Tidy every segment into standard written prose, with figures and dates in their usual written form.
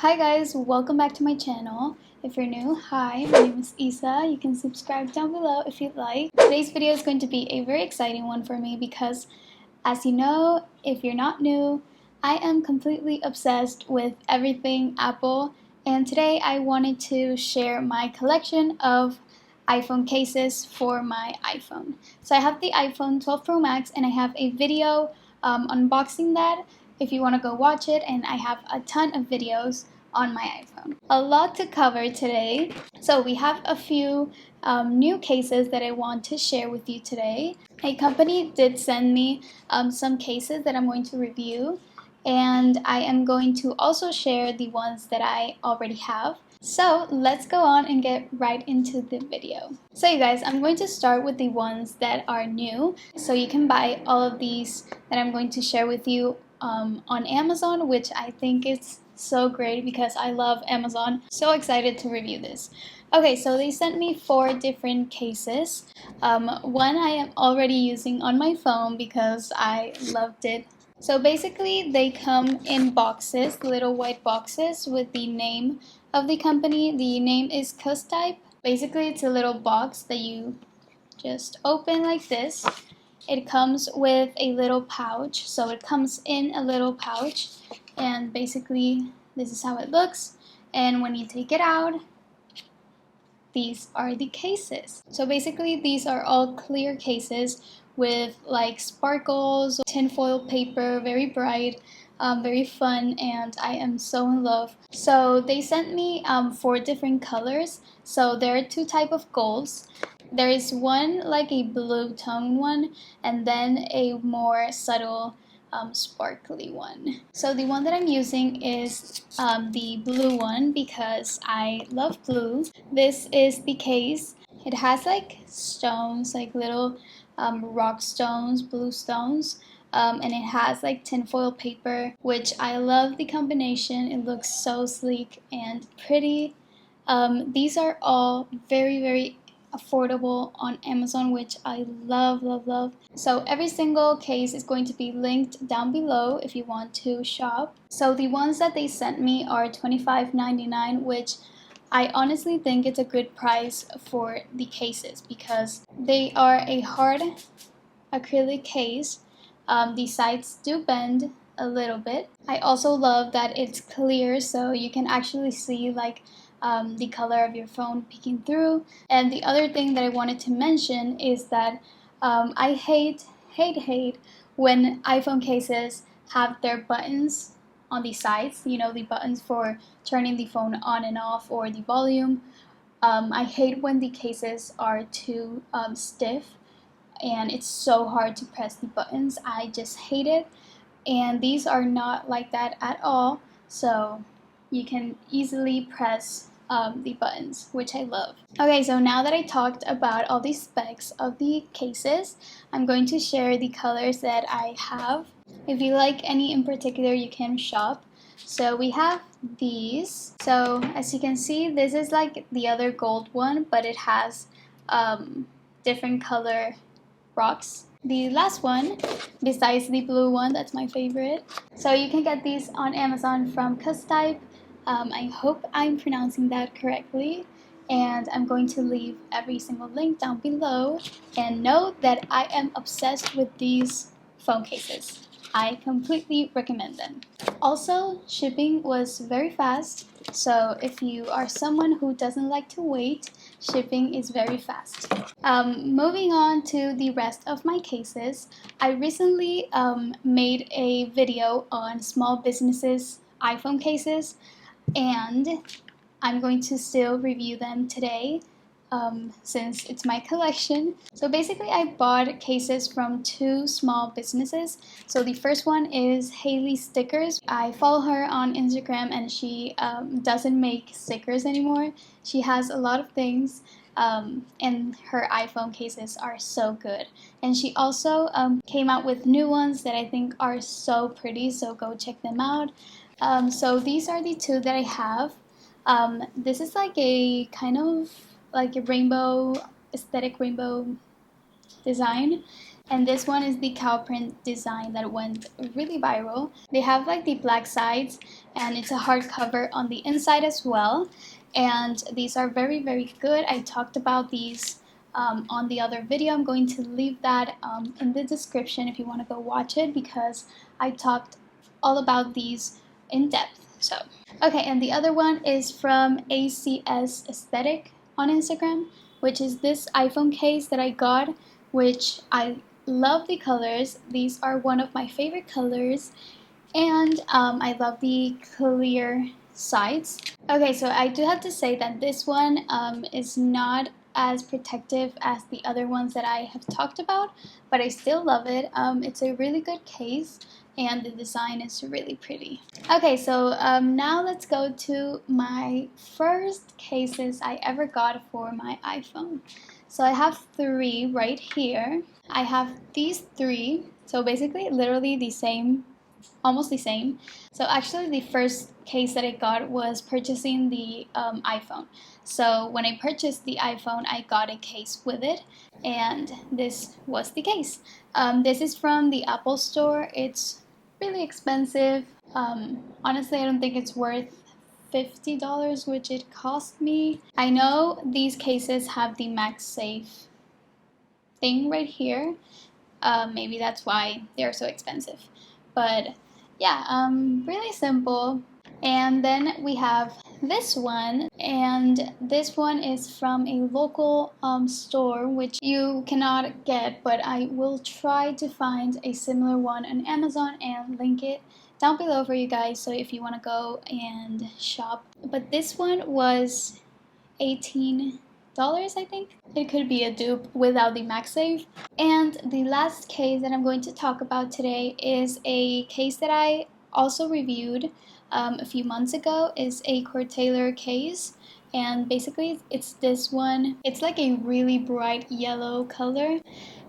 Hi guys, welcome back to my channel. If you're new, hi, my name is Isa. You can subscribe down below if you'd like. Today's video is going to be a very exciting one for me because, as you know, if you're not new, I am completely obsessed with everything Apple, and today I wanted to share my collection of iPhone cases for my iPhone. So I have the iPhone 12 Pro Max and I have a video unboxing that if you want to go watch it, and I have a ton of videos on my iPhone. A lot to cover today. So we have a few new cases that I want to share with you today. A company did send me some cases that I'm going to review, and I am going to also share the ones that I already have. So let's go on and get right into the video. So you guys, I'm going to start with the ones that are new. So you can buy all of these that I'm going to share with you on Amazon, which I think is so great because I love Amazon. So excited to review this. Okay, so they sent me 4 different cases. One I am already using on my phone because I loved it. So basically they come in boxes, little white boxes with the name of the company. The name is Type. Basically it's a little box that you just open like this. It comes with a little pouch, so it comes in a little pouch, and basically this is how it looks. And when you take it out, these are the cases. So basically these are all clear cases with like sparkles, tinfoil paper, very bright, very fun, and I am so in love. So they sent me 4 different colors. So there are 2 types of golds. There is one like a blue tone one, and then a more subtle sparkly one. So the one that I'm using is the blue one because I love blue. This is the case. It has like stones, like little rock stones, blue stones, and it has like tinfoil paper, which I love the combination. It looks so sleek and pretty. These are all very affordable on Amazon, which I love. So every single case is going to be linked down below if you want to shop. So the ones that they sent me are $25.99, which I honestly think it's a good price for the cases because they are a hard acrylic case. The sides do bend a little bit. I also love that it's clear, so you can actually see like the color of your phone peeking through. And the other thing that I wanted to mention is that I hate when iPhone cases have their buttons on the sides, you know, the buttons for turning the phone on and off or the volume. I hate when the cases are too stiff and it's so hard to press the buttons. I just hate it, and these are not like that at all, so you can easily press the buttons, which I love. Okay, so now that I talked about all the specs of the cases, I'm going to share the colors that I have. If you like any in particular, you can shop. So we have these. So as you can see, this is like the other gold one, but it has different color rocks. The last one, besides the blue one, that's my favorite. So you can get these on Amazon from Type. I hope I'm pronouncing that correctly, and I'm going to leave every single link down below. And know that I am obsessed with these phone cases. I completely recommend them. Also, shipping was very fast, so if you are someone who doesn't like to wait, shipping is very fast. Moving on to the rest of my cases, I recently made a video on small businesses iPhone cases, and I'm going to still review them today since it's my collection. So basically I bought cases from 2 small businesses. So the first one is HaileyStickers. I follow her on Instagram, and she doesn't make stickers anymore. She has a lot of things, and her iPhone cases are so good. And she also came out with new ones that I think are so pretty, so go check them out. So these are the 2 that I have. This is like a kind of like a rainbow, aesthetic rainbow design, And this one is the cow print design that went really viral. They have like the black sides, and it's a hardcover on the inside as well. And these are very, very good. I talked about these on the other video. I'm going to leave that in the description if you want to go watch it, because I talked all about these in depth. So, okay, and the other one is from ACS Aesthetic on Instagram, which is this iPhone case that I got, which I love the colors. These are one of my favorite colors, and I love the clear sides. Okay, so I do have to say that this one is not as protective as the other ones that I have talked about, but I still love it. It's a really good case, and the design is really pretty. Okay, so now let's go to my first cases I ever got for my iPhone. So I have 3 right here. I have these 3, so basically literally the same, almost the same. So actually the first case that I got was purchasing the iPhone. So when I purchased the iPhone, I got a case with it, and this was the case. This is from the Apple Store. It's really expensive. Honestly, I don't think it's worth $50, which it cost me. I know these cases have the MagSafe thing right here. Maybe that's why they're so expensive. But yeah, really simple. And then we have this one, and this one is from a local store, which you cannot get, but I will try to find a similar one on Amazon and link it down below for you guys, so if you want to go and shop. But this one was $18, I think. It could be a dupe without the MagSafe. And the last case that I'm going to talk about today is a case that I also reviewed a few months ago. Is a Court Taylor case, and basically it's this one. It's like a really bright yellow color,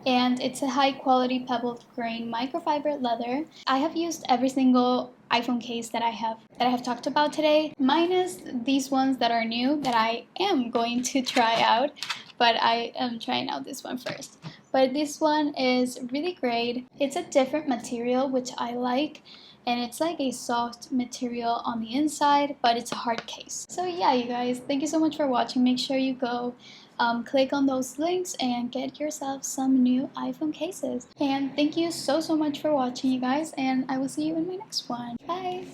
and it's a high quality pebbled grain microfiber leather. I have used every single iPhone case that I have talked about today, minus these ones that are new that I am going to try out, but I am trying out this one first. But this one is really great. It's a different material, which I like, and it's like a soft material on the inside, but it's a hard case. So yeah, you guys, thank you so much for watching. Make sure you go click on those links and get yourself some new iPhone cases. And thank you so much for watching, you guys, and I will see you in my next one. Bye!